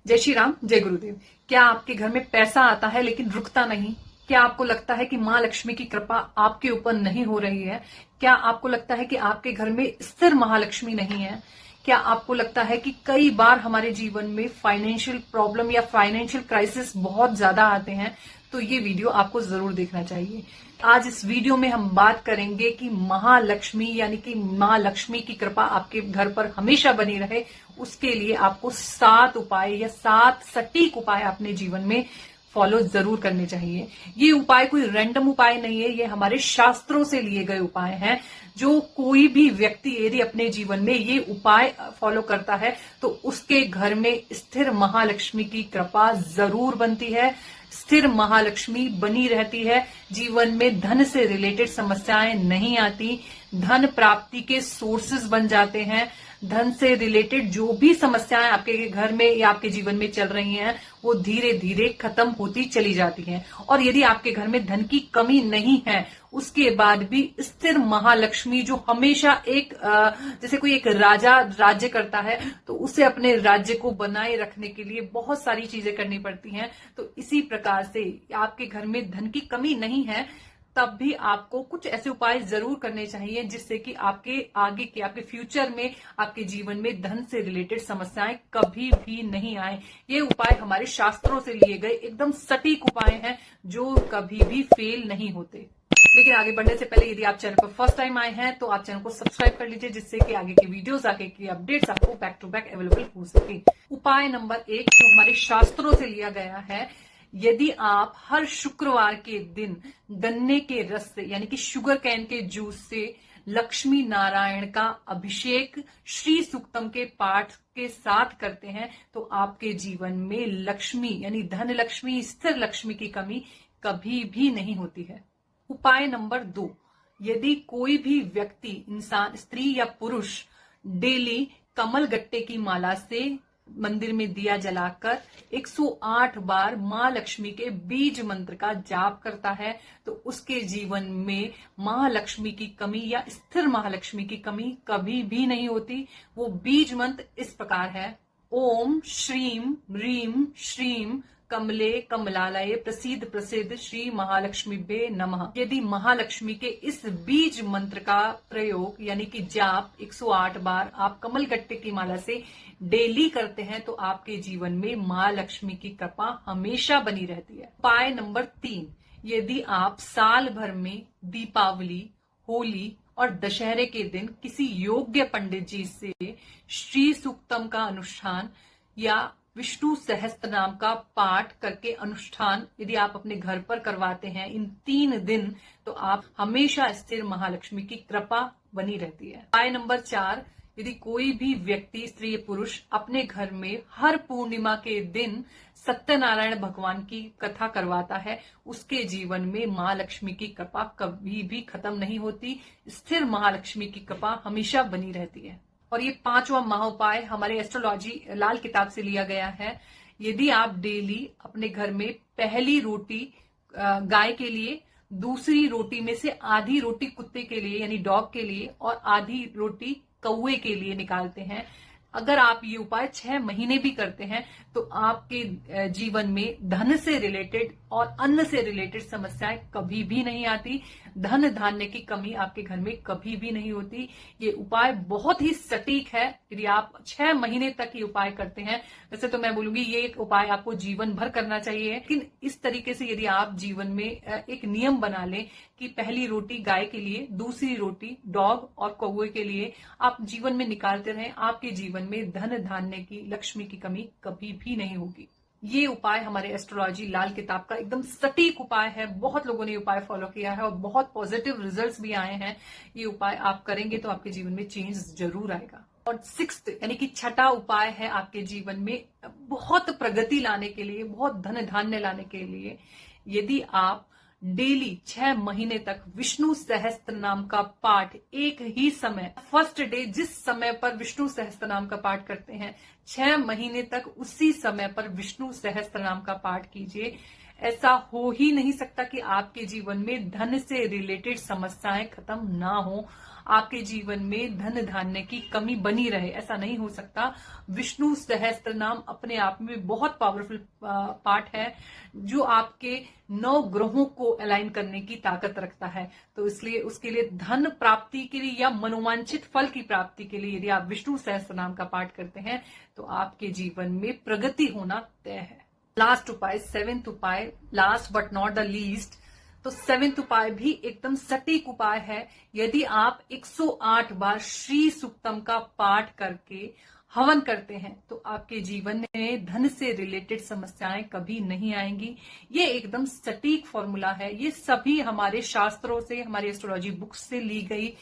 जय श्री राम, जय गुरुदेव। क्या आपके घर में पैसा आता है लेकिन रुकता नहीं? क्या आपको लगता है कि मां लक्ष्मी की कृपा आपके ऊपर नहीं हो रही है? क्या आपको लगता है कि आपके घर में स्थिर महालक्ष्मी नहीं है? क्या आपको लगता है कि कई बार हमारे जीवन में फाइनेंशियल प्रॉब्लम या फाइनेंशियल क्राइसिस बहुत ज्यादा आते हैं? तो ये वीडियो आपको जरूर देखना चाहिए। आज इस वीडियो में हम बात करेंगे कि महालक्ष्मी यानी कि मां लक्ष्मी की कृपा आपके घर पर हमेशा बनी रहे, उसके लिए आपको 7 उपाय या 7 सटीक उपाय अपने जीवन में फॉलो जरूर करने चाहिए। ये उपाय कोई रैंडम उपाय नहीं है, ये हमारे शास्त्रों से लिए गए उपाय हैं। जो कोई भी व्यक्ति यदि अपने जीवन में ये उपाय फॉलो करता है तो उसके घर में स्थिर महालक्ष्मी की कृपा जरूर बनती है, स्थिर महालक्ष्मी बनी रहती है। जीवन में धन से रिलेटेड समस्याएं नहीं आती, धन प्राप्ति के सोर्सेस बन जाते हैं। धन से रिलेटेड जो भी समस्याएं आपके घर में या आपके जीवन में चल रही हैं वो धीरे धीरे खत्म होती चली जाती हैं। और यदि आपके घर में धन की कमी नहीं है उसके बाद भी स्थिर महालक्ष्मी जो हमेशा एक जैसे कोई एक राजा राज्य करता है तो उसे अपने राज्य को बनाए रखने के लिए बहुत सारी चीजें करनी पड़ती हैं। तो इसी प्रकार से आपके घर में धन की कमी नहीं है तब भी आपको कुछ ऐसे उपाय जरूर करने चाहिए जिससे कि आपके आगे के आपके फ्यूचर में आपके जीवन में धन से रिलेटेड समस्याएं कभी भी नहीं आए। ये उपाय हमारे शास्त्रों से लिए गए एकदम सटीक उपाय हैं जो कभी भी फेल नहीं होते। लेकिन आगे बढ़ने से पहले यदि आप चैनल पर फर्स्ट टाइम आए हैं तो आप चैनल को सब्सक्राइब कर लीजिए जिससे कि आगे की वीडियोस आगे की अपडेट्स आपको बैक टू बैक अवेलेबल हो सके। उपाय नंबर 1 जो हमारे शास्त्रों से लिया गया है, यदि आप हर शुक्रवार के दिन गन्ने के रस से यानी कि शुगर कैन के जूस से लक्ष्मी नारायण का अभिषेक श्री सूक्तम के पाठ के साथ करते हैं तो आपके जीवन में लक्ष्मी यानी धन लक्ष्मी, स्थिर लक्ष्मी की कमी कभी भी नहीं होती है। उपाय नंबर 2, यदि कोई भी व्यक्ति, इंसान, स्त्री या पुरुष डेली कमल गट्टे की माला से मंदिर में दिया जलाकर 108 बार मां लक्ष्मी के बीज मंत्र का जाप करता है तो उसके जीवन में महालक्ष्मी की कमी या स्थिर महालक्ष्मी की कमी कभी भी नहीं होती। वो बीज मंत्र इस प्रकार है: ओम श्रीम ह्रीम श्रीम कमले कमलालये प्रसिद्ध प्रसिद्ध श्री महालक्ष्मीभ्ये नमः। यदि महालक्ष्मी के इस बीज मंत्र का प्रयोग यानी कि जाप 108 बार आप कमल गट्टे की माला से डेली करते हैं तो आपके जीवन में मां लक्ष्मी की कृपा हमेशा बनी रहती है। उपाय नंबर 3, यदि आप साल भर में दीपावली, होली और दशहरे के दिन किसी योग्य पंडित जी से श्री सूक्तम का अनुष्ठान या विष्णु सहस्त्र नाम का पाठ करके अनुष्ठान यदि आप अपने घर पर करवाते हैं इन 3 दिन तो आप हमेशा स्थिर महालक्ष्मी की कृपा बनी रहती है। उपाय नंबर 4, यदि कोई भी व्यक्ति, स्त्री या पुरुष अपने घर में हर पूर्णिमा के दिन सत्यनारायण भगवान की कथा करवाता है उसके जीवन में मां लक्ष्मी की कृपा कभी भी खत्म नहीं होती, स्थिर महालक्ष्मी की कृपा हमेशा बनी रहती है। और ये 5वां महाउपाय हमारे एस्ट्रोलॉजी लाल किताब से लिया गया है। यदि आप डेली अपने घर में पहली रोटी गाय के लिए, दूसरी रोटी में से आधी रोटी कुत्ते के लिए यानी डॉग के लिए और आधी रोटी कौवे के लिए निकालते हैं, अगर आप ये उपाय 6 महीने भी करते हैं तो आपके जीवन में धन से रिलेटेड और अन्न से रिलेटेड समस्याएं कभी भी नहीं आती, धन धान्य की कमी आपके घर में कभी भी नहीं होती। ये उपाय बहुत ही सटीक है। यदि आप 6 महीने तक ये उपाय करते हैं, वैसे तो मैं बोलूंगी ये एक उपाय आपको जीवन भर करना चाहिए, लेकिन इस तरीके से यदि आप जीवन में एक नियम बना लें कि पहली रोटी गाय के लिए, दूसरी रोटी डॉग और कौवे के लिए आप जीवन में निकालते रहें, आपके जीवन में धन धान्य की, लक्ष्मी की कमी कभी भी नहीं होगी। ये उपाय हमारे एस्ट्रोलॉजी लाल किताब का एकदम सटीक उपाय है। बहुत लोगों ने ये उपाय फॉलो किया है और बहुत पॉजिटिव रिजल्ट्स भी आए हैं। ये उपाय आप करेंगे तो आपके जीवन में चेंज जरूर आएगा। और 6th यानी कि 6ठा उपाय है आपके जीवन में बहुत प्रगति लाने के लिए, बहुत धन धान्य लाने के लिए, यदि आप डेली 6 महीने तक विष्णु सहस्त्र नाम का पाठ एक ही समय, फर्स्ट डे जिस समय पर विष्णु सहस्त्र नाम का पाठ करते हैं 6 महीने तक उसी समय पर विष्णु सहस्त्र नाम का पाठ कीजिए। ऐसा हो ही नहीं सकता कि आपके जीवन में धन से रिलेटेड समस्याएं खत्म ना हो। आपके जीवन में धन धान्य की कमी बनी रहे, ऐसा नहीं हो सकता। विष्णु सहस्त्र नाम अपने आप में बहुत पावरफुल पार्ट है, जो आपके 9 ग्रहों को अलाइन करने की ताकत रखता है। तो इसलिए उसके लिए धन प्राप्ति के लिए या मनोवांछित फल की प्राप्ति के लिए यदि आप विष्णु सहस्त्र नाम का पाठ करते हैं तो आपके जीवन में प्रगति होना तय है। लास्ट उपाय, 7th उपाय, last but not the least. तो 7th उपाय भी एकदम सटीक उपाय है। यदि आप 108 बार श्री सूक्तम का पाठ करके हवन करते हैं तो आपके जीवन में धन से रिलेटेड समस्याएं कभी नहीं आएंगी। ये एकदम सटीक फॉर्मूला है। ये सभी हमारे शास्त्रों से, हमारी एस्ट्रोलॉजी बुक्स से ली गई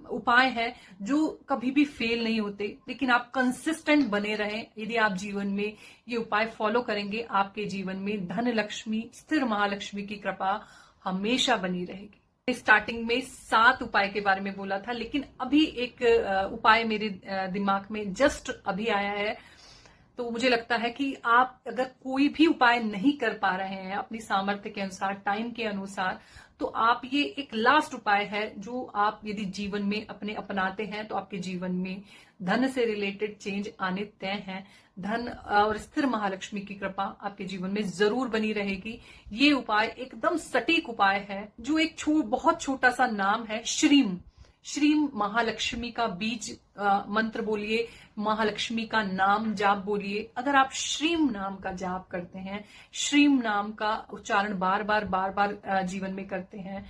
उपाय है जो कभी भी फेल नहीं होते। लेकिन आप कंसिस्टेंट बने रहें। यदि आप जीवन में ये उपाय फॉलो करेंगे, आपके जीवन में धन लक्ष्मी, स्थिर महालक्ष्मी की कृपा हमेशा बनी रहेगी। स्टार्टिंग में 7 उपाय के बारे में बोला था, लेकिन अभी एक उपाय मेरे दिमाग में जस्ट अभी आया है। तो मुझे लगता है कि आप अगर कोई भी उपाय नहीं कर पा रहे हैं अपनी सामर्थ्य के अनुसार, टाइम के अनुसार, तो आप ये एक लास्ट उपाय है जो आप यदि जीवन में अपने अपनाते हैं तो आपके जीवन में धन से रिलेटेड चेंज आने तय हैं। धन और स्थिर महालक्ष्मी की कृपा आपके जीवन में जरूर बनी रहेगी। ये उपाय एकदम सटीक उपाय है, जो एक बहुत छोटा सा नाम है, श्रीम। श्रीम महालक्ष्मी का बीज मंत्र बोलिए, महालक्ष्मी का नाम जाप बोलिए। अगर आप श्रीम नाम का जाप करते हैं, श्रीम नाम का उच्चारण बार बार जीवन में करते हैं,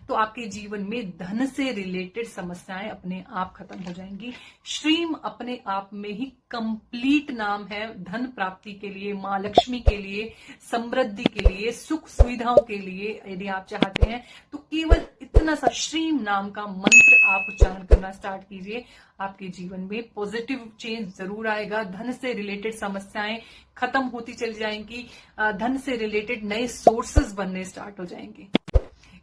तो आपके जीवन में धन से रिलेटेड समस्याएं अपने आप खत्म हो जाएंगी। श्रीम अपने आप में ही कंप्लीट नाम है धन प्राप्ति के लिए, मां लक्ष्मी के लिए, समृद्धि के लिए, सुख सुविधाओं के लिए। यदि आप चाहते हैं तो केवल इतना सा श्रीम नाम का मंत्र आप उच्चारण करना स्टार्ट कीजिए। आपके जीवन में पॉजिटिव चेंज जरूर आएगा। धन से रिलेटेड समस्याएं खत्म होती चली जाएंगी। धन से रिलेटेड नए सोर्सेस बनने स्टार्ट हो जाएंगे,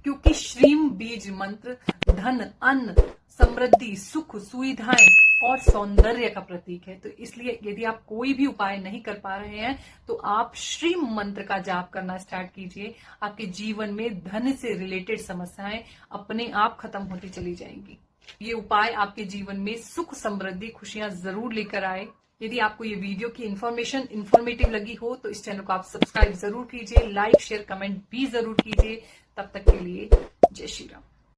क्योंकि श्रीम बीज मंत्र धन, अन्न, समृद्धि, सुख, सुविधाएं और सौंदर्य का प्रतीक है। तो इसलिए यदि आप कोई भी उपाय नहीं कर पा रहे हैं तो आप श्रीम मंत्र का जाप करना स्टार्ट कीजिए। आपके जीवन में धन से रिलेटेड समस्याएं अपने आप खत्म होती चली जाएंगी। ये उपाय आपके जीवन में सुख, समृद्धि, खुशियां जरूर लेकर आए। यदि आपको ये वीडियो की इन्फॉर्मेशन इन्फॉर्मेटिव लगी हो तो इस चैनल को आप सब्सक्राइब जरूर कीजिए, लाइक, शेयर, कमेंट भी जरूर कीजिए। तब तक के लिए जय श्री राम।